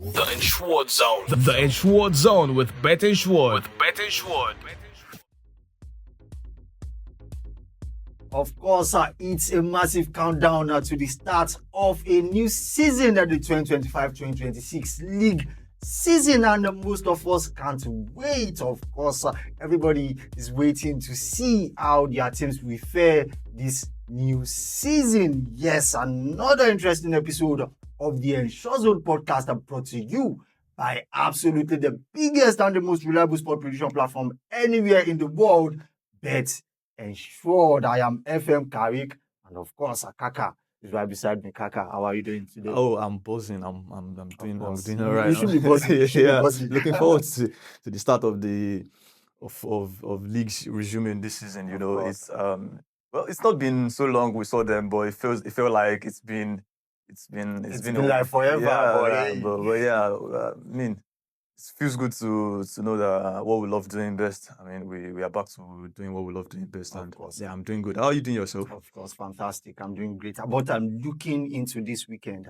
The Insured Zone. The Insured Zone with Bet Insured. Of course, it's a massive countdown to the start of a new season at the 2025-2026 league season, and most of us can't wait. Of course, everybody is waiting to see how their teams will fare this new season. Yes, another interesting episode of the Ensure Zone podcast brought to you by absolutely the biggest and the most reliable sport prediction platform anywhere in the world, Bet Ensured. I am FM Karik, and of course, Kaka is right beside me. Kaka, how are you doing today? Oh, I'm buzzing. I'm doing all You right. should be buzzing. You should be Yeah, buzzing. looking forward to the start of the of leagues resuming this season. You Of know, course. well, it's not been so long we saw them, but it felt like it's been like forever. Yeah, but but yeah, I mean, it feels good to know that what we love doing best. I mean, we are back to doing what we love doing best, Of and course. yeah, I'm doing good. How are you doing yourself? Of course, fantastic. I'm doing great. But I'm looking into this weekend,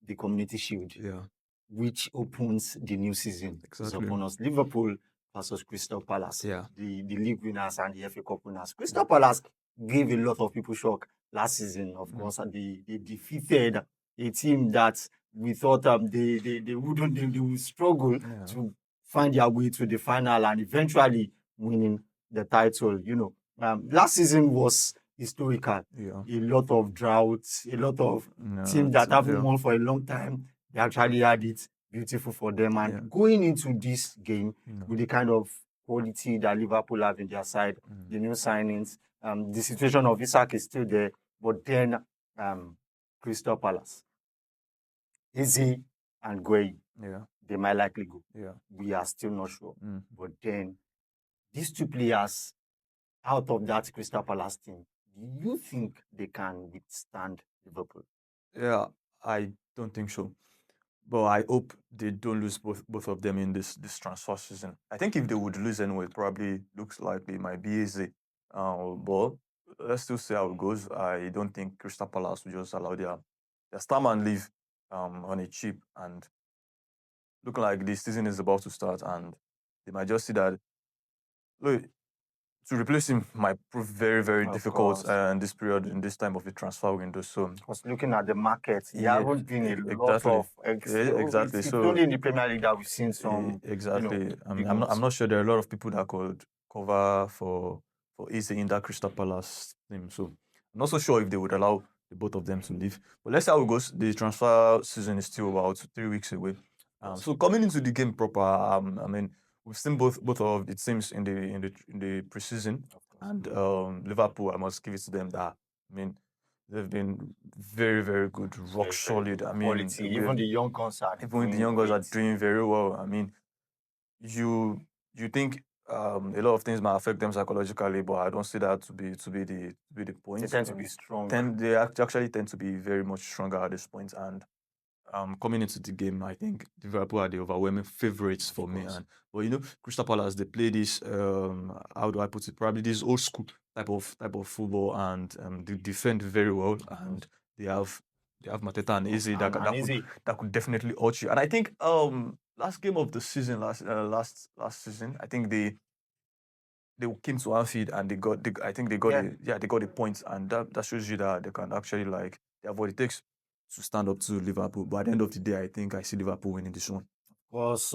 the Community Shield, Yeah, which opens the new season. It's Exactly. upon us. Liverpool versus Crystal Palace. Yeah. The league winners and the FA Cup winners. Crystal Palace gave a lot of people shock last season. Of course, and they defeated a team that we thought they would struggle Yeah. to find their way to the final and eventually winning the title. Last season was historical. Yeah. A lot of droughts, a lot of Yeah, teams that haven't yeah. won for a long time. They actually had it beautiful for them. And Yeah. going into this game No. with the kind of quality that Liverpool have in their side, the new signings, the situation of Isak is still there, but then Crystal Palace, Izzy and Gueye, Yeah. they might likely go. Yeah. We are still not sure. Mm. But then these two players out of that Crystal Palace team, do you think they can withstand Liverpool? Yeah, I don't think so. But I hope they don't lose both of them in this transfer season. I think if they would lose anyway, it probably looks like it might be easy. But let's still see how it goes. I don't think Crystal Palace will just allow their star man leave on a cheap, and looking like the season is about to start, and they might just see that look, to replace him might prove very, very Of difficult course. in this period, in this time of the transfer window. So Because looking at the market, there Yeah, haven't been a lot exactly. of Yeah, exactly. It's So only in the Premier League that we've seen some. exactly. I mean, big I'm moves. not sure there are a lot of people that could cover for easy in that Crystal Palace team. So I'm not so sure if they would allow the both of them to leave. But let's see how it goes. The transfer season is still about 3 weeks away. So coming into the game proper, I mean, we've seen both of the teams in the preseason, and Liverpool. I must give it to them that I mean they've been very, very good, rock solid. I mean, Quality. Even the young guns are even the doing young guys are great. doing very well. I mean, you think a lot of things might affect them psychologically, but I don't see that to be the point. They tend to be strong. They actually tend to be very much stronger at this point. And coming into the game, I think Liverpool are the overwhelming favourites for me. course. But Crystal Palace, they play this how do I put it? Probably this old school type of football, and they defend very well, and they have Mateta and Izzy that could definitely hurt you. And I think last game of the season, last season, I think they came to Anfield and they got the points, and that shows you that they can actually they have what it takes to stand up to Liverpool. But at the end of the day, I think I see Liverpool winning this one. Because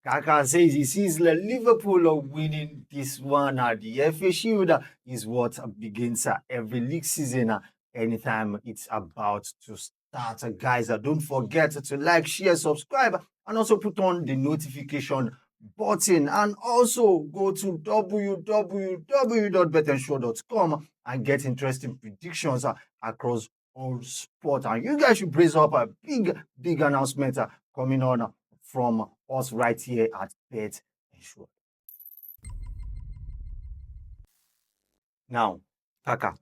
Kaka says he sees Liverpool winning this one. The FA Shield is what begins every league season. Anytime it's about to start. Guys, don't forget to like, share, subscribe, and also put on the notification button. And also go to www.betensure.com and get interesting predictions across all sport. And you guys should brace up a big announcement coming on from us right here at Bet Ensure. Now, Kaka,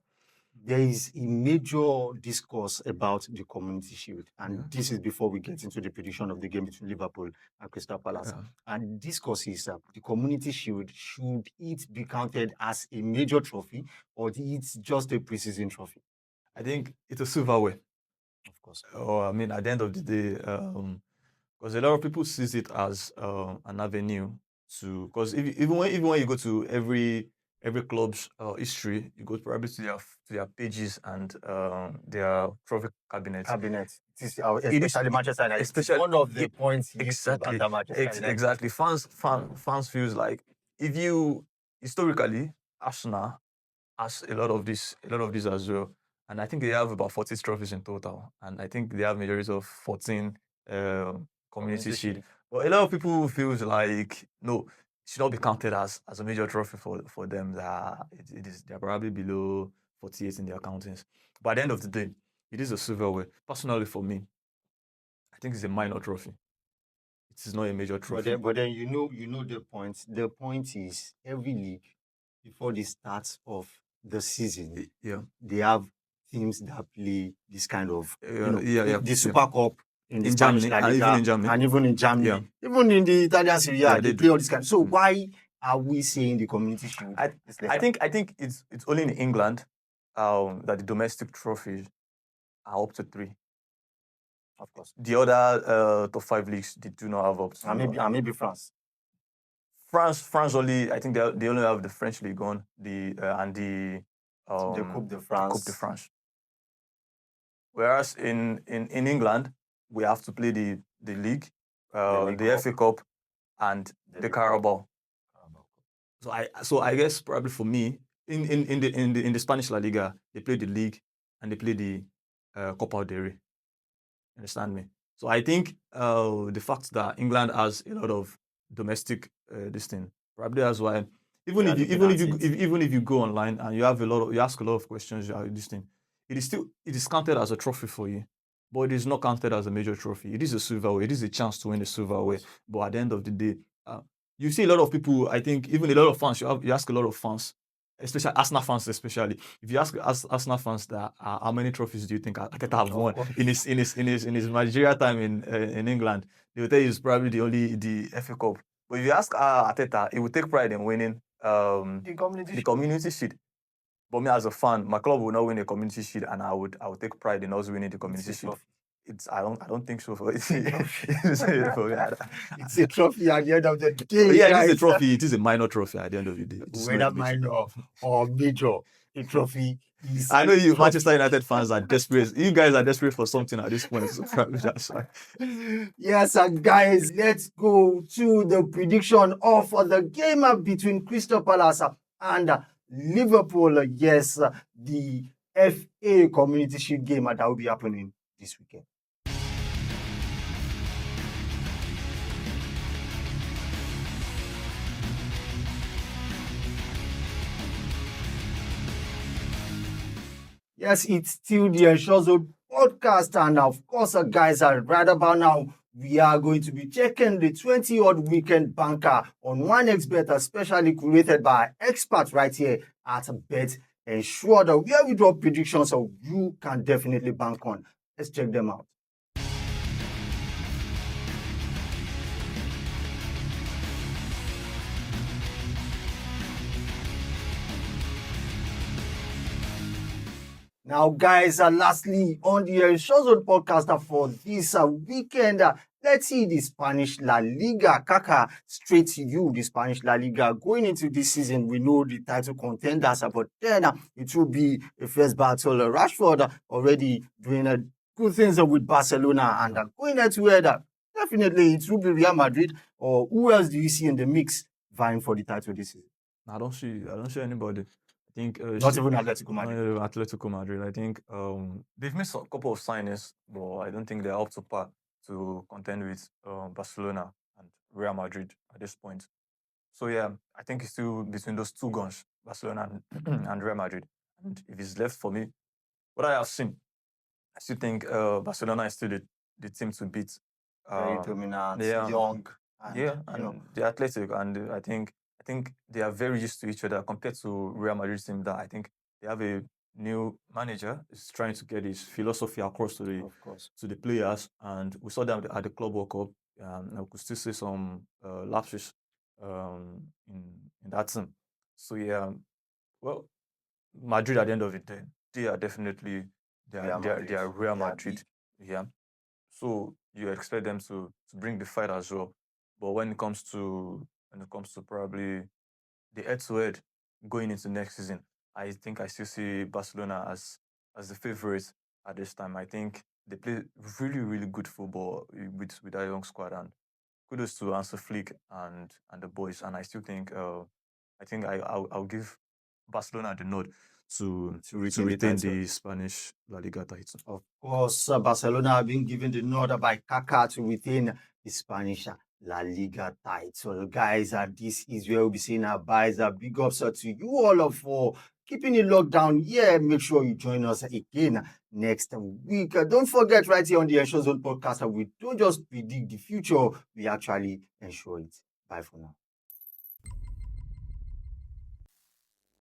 there is a major discourse about the Community Shield, and this is before we get into the prediction of the game between Liverpool and Crystal Palace. And discourse is the Community Shield, should it be counted as a major trophy, or it's just a preseason trophy? I think it's a silverware. Of course. I mean, at the end of the day, because a lot of people sees it as an avenue to, because even when you go to every club's history, you go probably to their pages and their trophy cabinets. It is, especially Manchester United. Especially One of the points used exactly to Manchester United. exactly fans feels like, if you historically, Arsenal has a lot of this as well, and I think they have about 40 trophies in total, and I think they have majority of 14 community shield. But a lot of people feels like no, it should not be counted as a major trophy for them. That it is, they're probably below 48 in their accountings. But at the end of the day, it is a silverware. Personally, for me, I think it's a minor trophy. It is not a major trophy. But then you know the point. The point is every league before the start of the season, Yeah, they have teams that play this kind of the Super yeah. Cup in the In Spanish Germany, La and Liga, even in Germany. and even in Germany, Yeah. even in the Italian Serie A, Yeah, they they play do. all this kind. So why are we saying the community shield? I think it's only in England that the domestic trophies are up to 3. Of course, The other top 5 leagues, they do not have up to. and maybe France. France only. I think they only have the French League on and the Coupe de France. Coupe de France. Whereas in England, we have to play the league, the FA Cup, and the Carabao. So I guess probably for me, in the Spanish La Liga, they play the league and they play the Copa del Rey. Understand me? So I think the fact that England has a lot of domestic this thing, probably that's why. Even if you go online and you ask a lot of questions, this thing, it is counted as a trophy for you, but it is not counted as a major trophy. It is a silverware. It is a chance to win a silverware. But at the end of the day, you see a lot of people. I think even a lot of fans. You ask a lot of fans, especially Arsenal fans, especially if you ask Arsenal fans that how many trophies do you think Arteta have won in his managerial time in England, they will tell you it's probably the FA Cup. But if you ask Arteta, he would take pride in winning the community shield. But me as a fan, my club will not win a community shield, and I would take pride in us winning the community shield. I don't think so. It's a trophy at the end of the day. Yeah, it is a trophy. It is a minor trophy at the end of the day. Whether minor or major, a trophy is. I know you Manchester United fans are desperate. You guys are desperate for something at this point. So probably that's why. Yes, guys, let's go to the prediction of the game between Crystal Palace and Liverpool. Yes, the FA Community Shield game that will be happening this weekend. Yes, it's still the Ensure Zone podcast, and of course, guys, right about now, we are going to be checking the 20-odd weekend banker on 1xBet, especially created by experts right here at Bet Ensure, where we drop predictions so you can definitely bank on. Let's check them out. Now, guys, lastly, on the Ensure Zone podcast for this weekend, let's see the Spanish La Liga. Kaka, straight to you, the Spanish La Liga. Going into this season, we know the title contenders, but then it will be a first battle. Rashford already doing good things with Barcelona, and going head-to-head, definitely it will be Real Madrid. Or who else do you see in the mix vying for the title this season? I don't see anybody. I think not even Atletico Madrid. Atletico Madrid. I think they've made a couple of signings, but I don't think they're up to par to contend with Barcelona and Real Madrid at this point. So yeah, I think it's still between those two guns, Barcelona and Real Madrid. And if it's left for me, what I have seen, I still think Barcelona is still the team to beat. Very dominant, young, and they're athletic, and I think they are very used to each other compared to Real Madrid team that I think they have a new manager is trying to get his philosophy across to the players, and we saw them at the Club World Cup. I could still see some lapses in that team. So yeah, well, Madrid at the end of the day, they are definitely they are Real Madrid. Yeah. So you expect them to bring the fight as well. But when it comes to probably the head-to-head going into next season, I think I still see Barcelona as the favourites at this time. I think they play really, really good football with that young squad, and kudos to Hansi Flick and the boys. And I think I'll give Barcelona the nod to retain the Spanish La Liga title. Of course, Barcelona have been given the nod by Kaká to retain the Spanish La Liga title. Guys, this is where we'll be seeing our buys. Big ups to you all for keeping it locked down. Yeah, make sure you join us again next week. Don't forget, right here on the Ensure Zone podcast, we don't just predict the future, we actually ensure it. Bye for now.